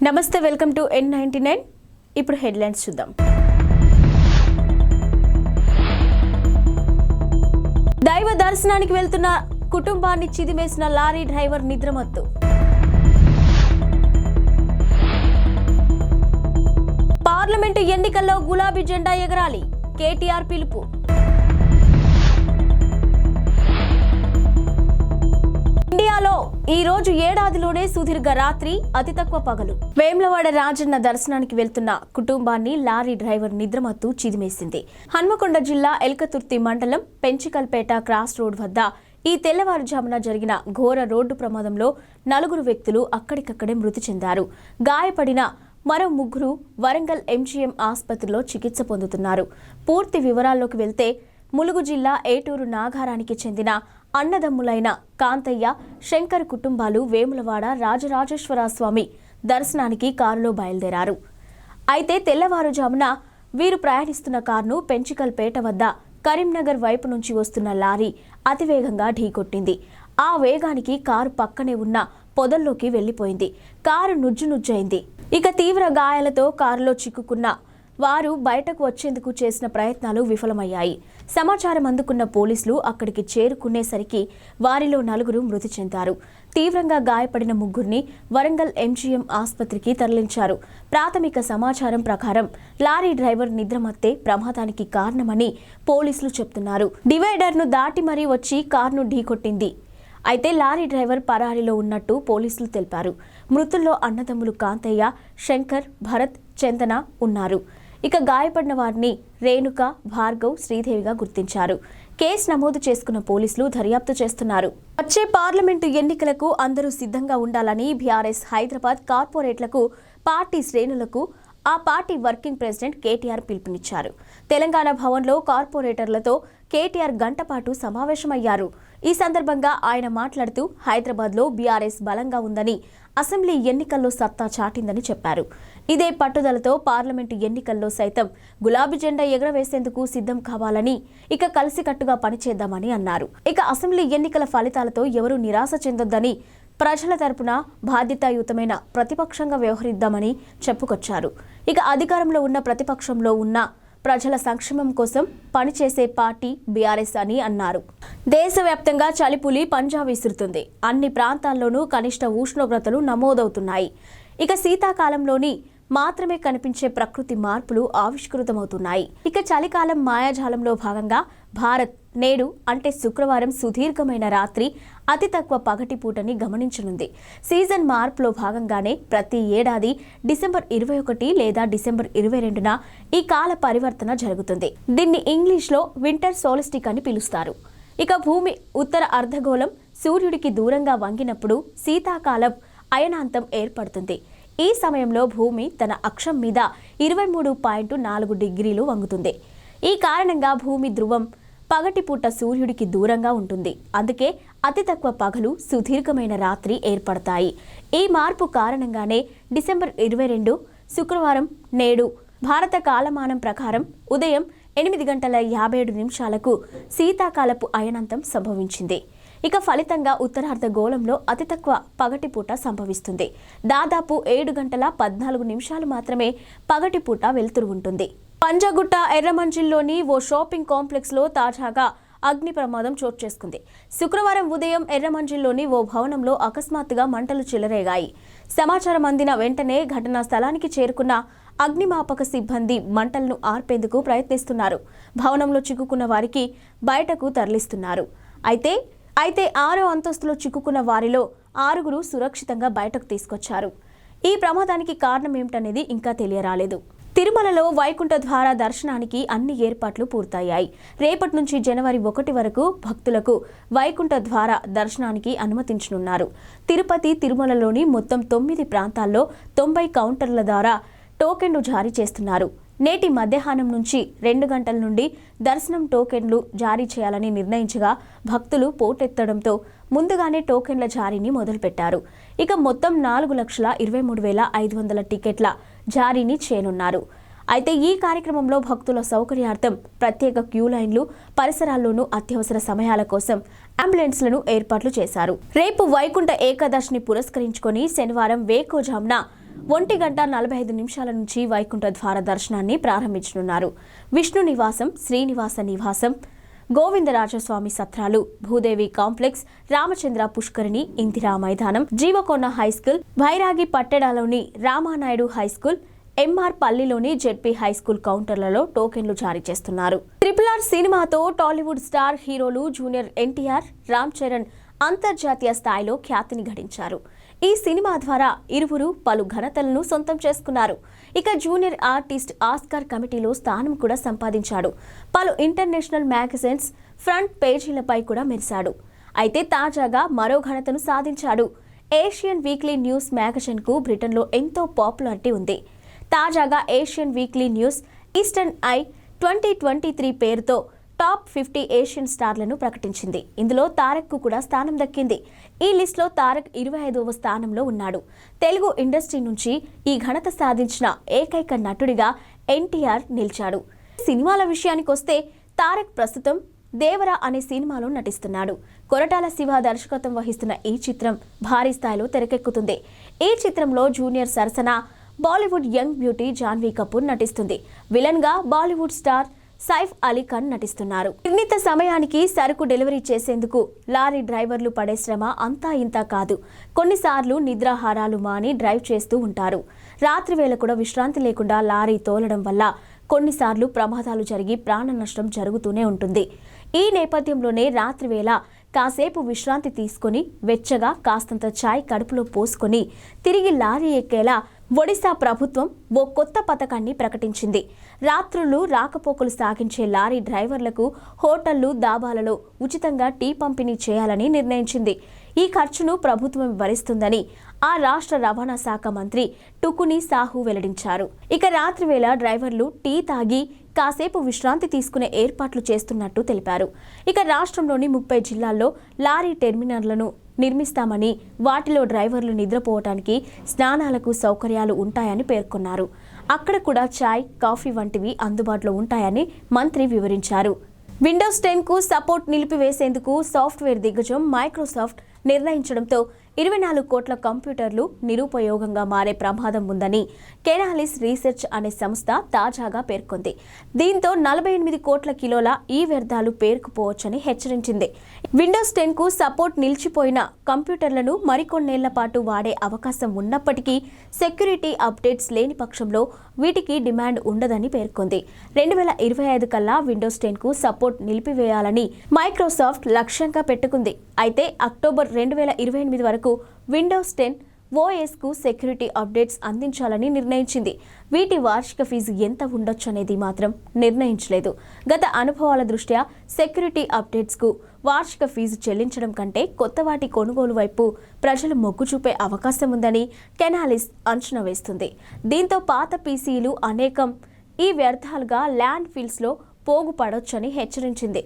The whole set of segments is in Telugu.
నమస్తే, వెల్కమ్ టు N99. ఇప్పుడు హెడ్లైన్స్ చూద్దాం. దైవ దర్శనానికి వెళ్తున్న కుటుంబాన్ని చిదిమేసిన లారీ డ్రైవర్ నిద్రమత్తు. పార్లమెంటు ఎన్నికల్లో గులాబీ జెండా ఎగరాలి, కేటీఆర్ పిలుపు. ఇండియాలో ఈ రోజు ఏడాదిలోనే సుదీర్ఘ రాత్రి, అతి తక్కువ పగలు. వేములవాడ రాజన్న దర్శనానికి వెళ్తున్న కుటుంబాన్ని లారీ డ్రైవర్ నిద్రమత్తు చిదిమేసింది. హన్మకొండ జిల్లా ఎల్కతుర్తి మండలం పెంచికల్పేట క్రాస్ రోడ్ వద్ద ఈ తెల్లవారుజామున జరిగిన ఘోర రోడ్డు ప్రమాదంలో 4 వ్యక్తులు అక్కడికక్కడే మృతి చెందారు. గాయపడిన మరో 3 వరంగల్ MGM ఆసుపత్రిలో చికిత్స పొందుతున్నారు. పూర్తి వివరాల్లోకి వెళ్తే ములుగు జిల్లా ఏటూరు నాగారానికి చెందిన అన్నదమ్ములైన కాంతయ్య, శంకర్ కుటుంబాలు వేములవాడ రాజరాజేశ్వర స్వామి దర్శనానికి కారులో బయలుదేరారు. అయితే తెల్లవారుజామున వీరు ప్రయాణిస్తున్న కారును పెంచికల్పేట వద్ద కరీంనగర్ వైపు నుంచి వస్తున్న లారీ అతివేగంగా ఢీకొట్టింది. ఆ వేగానికి కారు పక్కనే ఉన్న పొదల్లోకి వెళ్లిపోయింది. కారు నుజ్జునుజ్జైంది. ఇక తీవ్ర గాయాలతో కారులో చిక్కుకున్న వారు బయటకు వచ్చేందుకు చేసిన ప్రయత్నాలు విఫలమయ్యాయి. సమాచారం అందుకున్న పోలీసులు అక్కడికి చేరుకునేసరికి వారిలో 4 మృతి చెందారు. తీవ్రంగా గాయపడిన 3 వరంగల్ MGM ఆసుపత్రికి తరలించారు. ప్రాథమిక సమాచారం ప్రకారం లారీ డ్రైవర్ నిద్రమత్తే ప్రమాదానికి కారణమని పోలీసులు చెబుతున్నారు. డివైడర్ను దాటి మరీ వచ్చి కారును ఢీకొట్టింది. అయితే లారీ డ్రైవర్ పరారీలో ఉన్నట్టు పోలీసులు తెలిపారు. మృతుల్లో అన్నదమ్ములు కాంతయ్య, శంకర్, భరత్, చందన ఉన్నారు. ఇక గాయపడిన వారిని రేణుక, భార్గవ్, శ్రీదేవిగా గుర్తించారు. కేసు నమోదు చేసుకున్న పోలీసులు దర్యాప్తు చేస్తున్నారు. వచ్చే పార్లమెంటు ఎన్నికలకు అందరూ సిద్ధంగా ఉండాలని బీఆర్ఎస్ హైదరాబాద్ కార్పొరేట్లకు, పార్టీ శ్రేణులకు ఆ పార్టీ వర్కింగ్ ప్రెసిడెంట్ కేటీఆర్ పిలుపునిచ్చారు. తెలంగాణ భవన్లో కార్పొరేటర్లతో కేటీఆర్ గంటపాటు సమావేశమయ్యారు. ఈ సందర్భంగా ఆయన మాట్లాడుతూ హైదరాబాద్లో బీఆర్ఎస్ బలంగా ఉందని, అసెంబ్లీ ఎన్నికల్లో సత్తా చాటిందని చెప్పారు. ఇదే పట్టుదలతో పార్లమెంటు ఎన్నికల్లో సైతం గులాబీ జెండా ఎగరవేసేందుకు సిద్ధం కావాలని, ఇక కలిసికట్టుగా పనిచేద్దామని అన్నారు. ఇక అసెంబ్లీ ఎన్నికల ఫలితాలతో ఎవరూ నిరాశ చెందొద్దని, ప్రజల తరపున బాధ్యతాయుతమైన ప్రతిపక్షంగా వ్యవహరిద్దామని చెప్పుకొచ్చారు. ఇక అధికారంలో ఉన్న ప్రతిపక్షంలో ఉన్న ప్రజల సంక్షేమం కోసం పనిచేసే పార్టీ బీఆర్ఎస్ అని అన్నారు. దేశవ్యాప్తంగా చలిపులి పంజా విసురుతుంది. అన్ని ప్రాంతాల్లోనూ కనిష్ట ఉష్ణోగ్రతలు నమోదవుతున్నాయి. ఇక శీతాకాలంలోని మాత్రమే కనిపించే ప్రకృతి మార్పులు ఆవిష్కృతమవుతున్నాయి. ఇక చలికాలం మాయాజాలంలో భాగంగా భారత్ నేడు అంటే శుక్రవారం సుదీర్ఘమైన రాత్రి, అతి తక్కువ పగటి పూటని గమనించనుంది. సీజన్ మార్పులో భాగంగానే ప్రతి ఏడాది డిసెంబర్ 21 లేదా డిసెంబర్ 22న ఈ కాల పరివర్తన జరుగుతుంది. దీన్ని ఇంగ్లీష్లో వింటర్ సోలిస్టిక్ అని పిలుస్తారు. ఇక భూమి ఉత్తర అర్ధగోళం సూర్యుడికి దూరంగా వంగినప్పుడు శీతాకాలం అయనాంతం ఏర్పడుతుంది. ఈ సమయంలో భూమి తన అక్షం మీద 23.4 డిగ్రీలు వంగుతుంది. ఈ కారణంగా భూమి ధ్రువం పగటిపూట సూర్యుడికి దూరంగా ఉంటుంది. అందుకే అతి తక్కువ పగలు, సుదీర్ఘమైన రాత్రి ఏర్పడతాయి. ఈ మార్పు కారణంగానే డిసెంబర్ 22 శుక్రవారం నేడు భారత కాలమానం ప్రకారం ఉదయం 8:57 శీతాకాలపు అయనాంతం సంభవించింది. ఇక ఫలితంగా ఉత్తరార్ధగోళంలో అతి తక్కువ పగటిపూట సంభవిస్తుంది. దాదాపు 7:14 మాత్రమే పగటిపూట వెలుతురు ఉంటుంది. పంజాగుట్ట ఎర్రమంజిల్లోని ఓ షాపింగ్ కాంప్లెక్స్లో తాజాగా అగ్ని ప్రమాదం చోటు చేసుకుంది. శుక్రవారం ఉదయం ఎర్రమంజిల్లోని ఓ భవనంలో అకస్మాత్తుగా మంటలు చెలరేగాయి. సమాచారం అందిన వెంటనే ఘటనా స్థలానికి చేరుకున్న అగ్నిమాపక సిబ్బంది మంటలను ఆర్పేందుకు ప్రయత్నిస్తున్నారు. భవనంలో చిక్కుకున్న వారికి బయటకు తరలిస్తున్నారు. అయితే 6వ అంతస్తులో చిక్కుకున్న వారిలో 6 సురక్షితంగా బయటకు తీసుకొచ్చారు. ఈ ప్రమాదానికి కారణం ఏమిటనేది ఇంకా తెలియరాలేదు. తిరుమలలో వైకుంఠ ద్వార దర్శనానికి అన్ని ఏర్పాట్లు పూర్తయ్యాయి. రేపటి నుంచి జనవరి 1 వరకు భక్తులకు వైకుంఠ ద్వార దర్శనానికి అనుమతించనున్నారు. తిరుపతి, తిరుమలలోని మొత్తం 9 ప్రాంతాల్లో 90 కౌంటర్ల ద్వారా టోకెన్లు జారీ చేస్తున్నారు. నేటి మధ్యాహ్నం నుంచి 2 గంటల నుండి దర్శనం టోకెన్లు జారీ చేయాలని నిర్ణయించగా భక్తులు పోటెత్తడంతో ముందుగానే టోకెన్ల జారీని మొదలుపెట్టారు. ఇక మొత్తం 4,23,500 టికెట్ల జారీని చేయనున్నారు. అయితే ఈ కార్యక్రమంలో భక్తుల సౌకర్యార్థం ప్రత్యేక క్యూ లైన్లు, పరిసరాల్లోనూ అత్యవసర సమయాల కోసం అంబులెన్స్లను ఏర్పాట్లు చేశారు. రేపు వైకుంఠ ఏకాదశిని పురస్కరించుకొని శనివారం వేకోజామున 1:45 నుంచి వైకుంఠ ద్వార దర్శనాన్ని ప్రారంభించనున్నారు. విష్ణు నివాసం, శ్రీనివాస నివాసం, గోవిందరాజస్వామి సత్రాలు, భూదేవి కాంప్లెక్స్, రామచంద్ర పుష్కరిణి, ఇందిరా మైదానం, జీవకొండ హైస్కూల్, భైరాగి పట్టెడాలోని రామానాయుడు హైస్కూల్, ఎంఆర్ పల్లిలోని జెడ్పీ హైస్కూల్ కౌంటర్లలో టోకెన్లు జారీ చేస్తున్నారు. RRR సినిమాతో టాలీవుడ్ స్టార్ హీరోలు జూనియర్ ఎన్టీఆర్, రామ్ చరణ్ అంతర్జాతీయ స్థాయిలో ఖ్యాతిని గడించారు. ఈ సినిమా ద్వారా ఇరువురు పలు ఘనతలను సొంతం చేసుకున్నారు. ఇక జూనియర్ ఆర్టిస్ట్ ఆస్కార్ కమిటీలో స్థానం కూడా సంపాదించాడు. పలు ఇంటర్నేషనల్ మ్యాగజైన్స్ ఫ్రంట్ పేజీలపై కూడా మెరిశాడు. అయితే తాజాగా మరో ఘనతను సాధించాడు. ఏషియన్ వీక్లీ న్యూస్ మ్యాగజైన్కు బ్రిటన్లో ఎంతో పాపులారిటీ ఉంది. తాజాగా Asian weekly news eastern I 2023 పేరుతో టాప్ 50 ఏషియన్ స్టార్లను ప్రకటించింది. ఇందులో తారక్కు కూడా స్థానం దక్కింది. ఈ లిస్టులో తారక్ 25వ స్థానంలో ఉన్నాడు. తెలుగు ఇండస్ట్రీ నుంచి ఈ ఘనత సాధించిన ఏకైక నటుడిగా ఎన్టీఆర్ నిలిచాడు. సినిమాల విషయానికొస్తే తారక్ ప్రస్తుతం దేవరా అనే సినిమాలో నటిస్తున్నాడు. కొరటాల శివ దర్శకత్వం వహిస్తున్న ఈ చిత్రం భారీ స్థాయిలో తెరకెక్కుతుంది. ఈ చిత్రంలో జూనియర్ సరసన బాలీవుడ్ యంగ్ బ్యూటీ జాన్వీ కపూర్ నటిస్తుంది. విలన్ గా బాలీవుడ్ స్టార్ సైఫ్ అలీ ఖాన్ నటిస్తున్నారు. నిర్ణీత సమయానికి సరుకు డెలివరీ చేసేందుకు లారీ డ్రైవర్లు పడే శ్రమ అంతా ఇంతా కాదు. కొన్నిసార్లు నిద్రాహారాలు మాని డ్రైవ్ చేస్తూ ఉంటారు. రాత్రి వేళ కూడా విశ్రాంతి లేకుండా లారీ తోలడం వల్ల కొన్నిసార్లు ప్రమాదాలు జరిగి ప్రాణ నష్టం జరుగుతూనే ఉంటుంది. ఈ నేపథ్యంలోనే రాత్రి వేళ కాసేపు విశ్రాంతి తీసుకొని వెచ్చగా కాస్తంత ఛాయ్ కడుపులో పోసుకొని తిరిగి లారీ ఎక్కేలా ఒడిశా ప్రభుత్వం ఓ కొత్త పథకాన్ని ప్రకటించింది. రాత్రులు రాకపోకలు సాగించే లారీ డ్రైవర్లకు హోటళ్లు, దాబాలలో ఉచితంగా టీ పంపిణీ చేయాలని నిర్ణయించింది. ఈ ఖర్చును ప్రభుత్వం భరిస్తుందని ఆ రాష్ట్ర రవాణా శాఖ మంత్రి టుకుని సాహు వెల్లడించారు. ఇక రాత్రి వేళ డ్రైవర్లు టీ తాగి కాసేపు విశ్రాంతి తీసుకునే ఏర్పాట్లు చేస్తున్నట్టు తెలిపారు. ఇక రాష్ట్రంలోని 30 జిల్లాల్లో లారీ టెర్మినళ్లను నిర్మిస్తామని, వాటిలో డ్రైవర్లు నిద్రపోవటానికి, స్నానాలకు సౌకర్యాలు ఉంటాయని పేర్కొన్నారు. అక్కడ కూడా చాయ్, కాఫీ వంటివి అందుబాటులో ఉంటాయని మంత్రి వివరించారు. విండోస్ 10కు సపోర్ట్ నిలిపివేసేందుకు సాఫ్ట్వేర్ దిగ్గజం మైక్రోసాఫ్ట్ నిర్ణయించడంతో 24 కోట్ల కంప్యూటర్లు నిరుపయోగంగా మారే ప్రమాదం ఉందని కెనాలిస్ రీసెర్చ్ అనే సంస్థ తాజాగా పేర్కొంది. దీంతో 48 కోట్ల కిలోల ఈ వ్యర్థాలు పేరుకుపోవచ్చని హెచ్చరించింది. విండోస్ 10కు సపోర్ట్ నిలిచిపోయిన కంప్యూటర్లను మరికొన్నేళ్ల పాటు వాడే అవకాశం ఉన్నప్పటికీ సెక్యూరిటీ అప్డేట్స్ లేని పక్షంలో వీటికి డిమాండ్ ఉండదని పేర్కొంది. 2025 కల్లా విండోస్ 10కు సపోర్ట్ నిలిపివేయాలని మైక్రోసాఫ్ట్ లక్ష్యంగా పెట్టుకుంది. అయితే అక్టోబర్ 2028 వరకు విండోస్ 10 ఓఎస్కు సెక్యూరిటీ అప్డేట్స్ అందించాలని నిర్ణయించింది. వీటి వార్షిక ఫీజు ఎంత ఉండొచ్చనేది మాత్రం నిర్ణయించలేదు. గత అనుభవాల దృష్ట్యా సెక్యూరిటీ అప్డేట్స్కు వార్షిక ఫీజు చెల్లించడం కంటే కొత్త వాటి కొనుగోలు వైపు ప్రజలు మొగ్గు చూపే అవకాశం ఉందని కెనాలిస్ అంచనా వేస్తుంది. దీంతో పాత పీసీలు అనేకం ఈ వ్యర్థాలుగా ల్యాండ్ ఫిల్స్లో పోగుపడొచ్చని హెచ్చరించింది.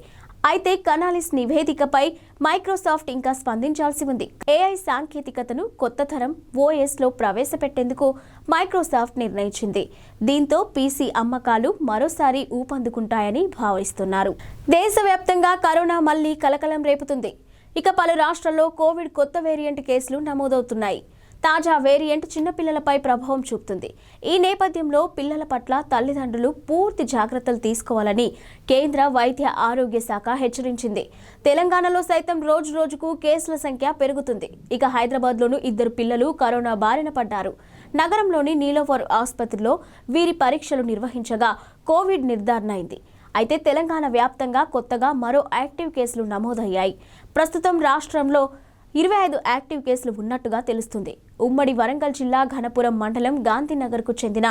అయితే కెనాలిస్ నివేదికపై మైక్రోసాఫ్ట్ ఇంకా స్పందించాల్సి ఉంది. ఏఐ సాంకేతికతను కొత్త తరం ఓఎస్లో ప్రవేశపెట్టేందుకు మైక్రోసాఫ్ట్ నిర్ణయించింది. దీంతో పీసీ అమ్మకాలు మరోసారి ఊపందుకుంటాయని భావిస్తున్నారు. దేశవ్యాప్తంగా కరోనా మళ్లీ కలకలం రేపుతుంది. ఇక పలు రాష్ట్రాల్లో కోవిడ్ కొత్త వేరియంట్ కేసులు నమోదవుతున్నాయి. తాజా వేరియంట్ చిన్నపిల్లలపై ప్రభావం చూపుతుంది. ఈ నేపథ్యంలో పిల్లల పట్ల తల్లిదండ్రులు పూర్తి జాగ్రత్తలు తీసుకోవాలని కేంద్ర వైద్య ఆరోగ్య శాఖ హెచ్చరించింది. తెలంగాణలో సైతం రోజు రోజుకు కేసుల సంఖ్య పెరుగుతుంది. ఇక హైదరాబాద్లోనూ 2 పిల్లలు కరోనా బారిన పడ్డారు. నగరంలోని నీలోఫర్ ఆసుపత్రిలో వీరి పరీక్షలు నిర్వహించగా కోవిడ్ నిర్ధారణ అయింది. అయితే తెలంగాణ వ్యాప్తంగా కొత్తగా మరో యాక్టివ్ కేసులు నమోదయ్యాయి. ప్రస్తుతం రాష్ట్రంలో 25 యాక్టివ్ కేసులు ఉన్నట్టుగా తెలుస్తుంది. ఉమ్మడి వరంగల్ జిల్లా ఘనపురం మండలం గాంధీనగర్కు చెందిన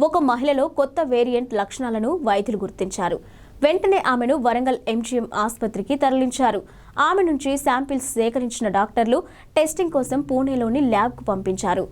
ఒక మహిళలో కొత్త వేరియంట్ లక్షణాలను వైద్యులు గుర్తించారు. వెంటనే ఆమెను వరంగల్ ఎంజీఎం ఆసుపత్రికి తరలించారు. ఆమె నుంచి శాంపిల్స్ సేకరించిన డాక్టర్లు టెస్టింగ్ కోసం పూణేలోని ల్యాబ్కు పంపించారు.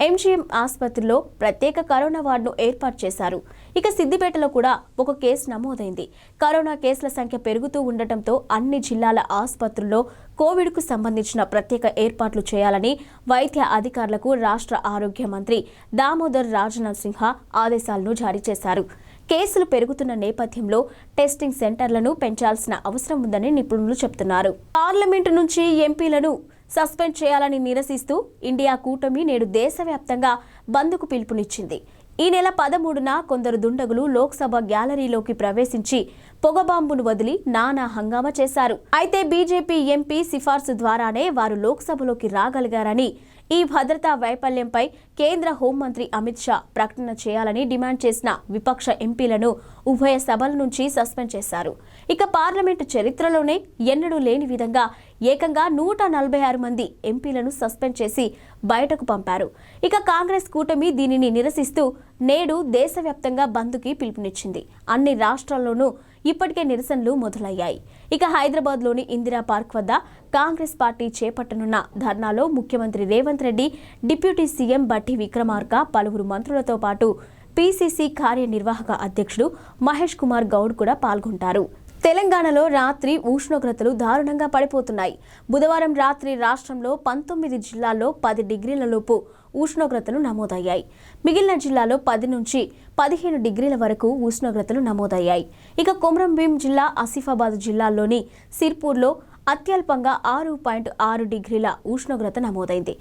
ఎంజీఎం ఆసుపత్రిలో ప్రత్యేక కరోనా వార్డును ఏర్పాటు చేశారు. ఇక సిద్దిపేటలో కూడా ఒక కేసు నమోదైంది. కరోనా కేసుల సంఖ్య పెరుగుతూ ఉండటంతో అన్ని జిల్లాల ఆసుపత్రుల్లో కోవిడ్కు సంబంధించిన ప్రత్యేక ఏర్పాట్లు చేయాలని వైద్య అధికారులకు రాష్ట్ర ఆరోగ్య మంత్రి దామోదర్ రాజనరసింహ ఆదేశాలను జారీ చేశారు. కేసులు పెరుగుతున్న నేపథ్యంలో టెస్టింగ్ సెంటర్లను పెంచాల్సిన అవసరం ఉందని నిపుణులు చెబుతున్నారు. పార్లమెంటు నుంచి ఎంపీలను సస్పెండ్ చేయాలని నిరసిస్తూ ఇండియా కూటమి నేడు దేశవ్యాప్తంగా బంద్కు పిలుపునిచ్చింది. ఈ నెల 13న కొందరు దుండగులు లోక్సభ గ్యాలరీలోకి ప్రవేశించి పొగబాంబును వదిలి నానా హంగామా చేశారు. అయితే బీజేపీ ఎంపీ సిఫార్సు ద్వారానే వారు లోక్సభలోకి రాగలిగారని, ఈ భద్రతా వైఫల్యంపై కేంద్ర హోంమంత్రి అమిత్ షా ప్రకటన చేయాలని డిమాండ్ చేసిన విపక్ష ఎంపీలను ఉభయ సభల నుంచి సస్పెండ్ చేశారు. ఇక పార్లమెంటు చరిత్రలోనే ఎన్నడూ లేని విధంగా ఏకంగా 146 మంది ఎంపీలను సస్పెండ్ చేసి బయటకు పంపారు. ఇక కాంగ్రెస్ కూటమి దీనిని నిరసిస్తూ నేడు దేశవ్యాప్తంగా బంద్కి పిలుపునిచ్చింది. అన్ని రాష్ట్రాల్లోనూ ఇప్పటికే నిరసనలు మొదలయ్యాయి. ఇక హైదరాబాద్లోని ఇందిరా పార్క్ వద్ద కాంగ్రెస్ పార్టీ చేపట్టనున్న ధర్నాలో ముఖ్యమంత్రి రేవంత్ రెడ్డి, డిప్యూటీ సీఎం బట్టి విక్రమార్క, పలువురు మంత్రులతో పాటు పీసీసీ కార్యనిర్వాహక అధ్యక్షుడు మహేష్ కుమార్ గౌడ్ కూడా పాల్గొంటారు. తెలంగాణలో రాత్రి ఉష్ణోగ్రతలు దారుణంగా పడిపోతున్నాయి. బుధవారం రాత్రి రాష్ట్రంలో 19 జిల్లాల్లో 10 డిగ్రీల లోపు ఉష్ణోగ్రతలు నమోదయ్యాయి. మిగిలిన జిల్లాలో 10 నుంచి 15 డిగ్రీల వరకు ఉష్ణోగ్రతలు నమోదయ్యాయి. ఇక కొమరంభీం జిల్లా, ఆసిఫాబాద్ జిల్లాల్లోని సిర్పూర్లో అత్యల్పంగా 6.6 డిగ్రీల ఉష్ణోగ్రత నమోదైంది.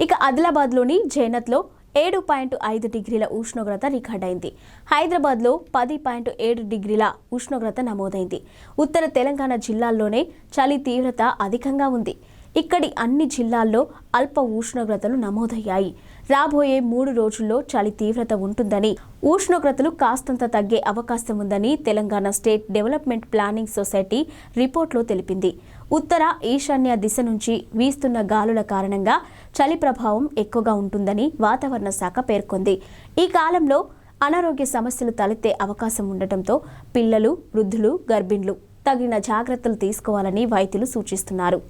ఇక ఆదిలాబాద్లోని జైనత్లో 7.5 డిగ్రీల ఉష్ణోగ్రత రికార్డైంది. హైదరాబాద్లో 10.7 డిగ్రీల ఉష్ణోగ్రత నమోదైంది. ఉత్తర తెలంగాణ జిల్లాల్లోనే చలి తీవ్రత అధికంగా ఉంది. ఇక్కడి అన్ని జిల్లాల్లో అల్ప ఉష్ణోగ్రతలు నమోదయ్యాయి. రాబోయే 3 రోజుల్లో చలి తీవ్రత ఉంటుందని, ఉష్ణోగ్రతలు కాస్తంత తగ్గే అవకాశం ఉందని Telangana state development planning society రిపోర్ట్లో తెలిపింది. ఉత్తర ఈశాన్య దిశ నుంచి వీస్తున్న గాలుల కారణంగా చలి ప్రభావం ఎక్కువగా ఉంటుందని వాతావరణ శాఖ పేర్కొంది. ఈ కాలంలో అనారోగ్య సమస్యలు తలెత్తే అవకాశం ఉండటంతో పిల్లలు, వృద్ధులు, గర్భిణులు తగిన జాగ్రత్తలు తీసుకోవాలని వైద్యులు సూచిస్తున్నారు.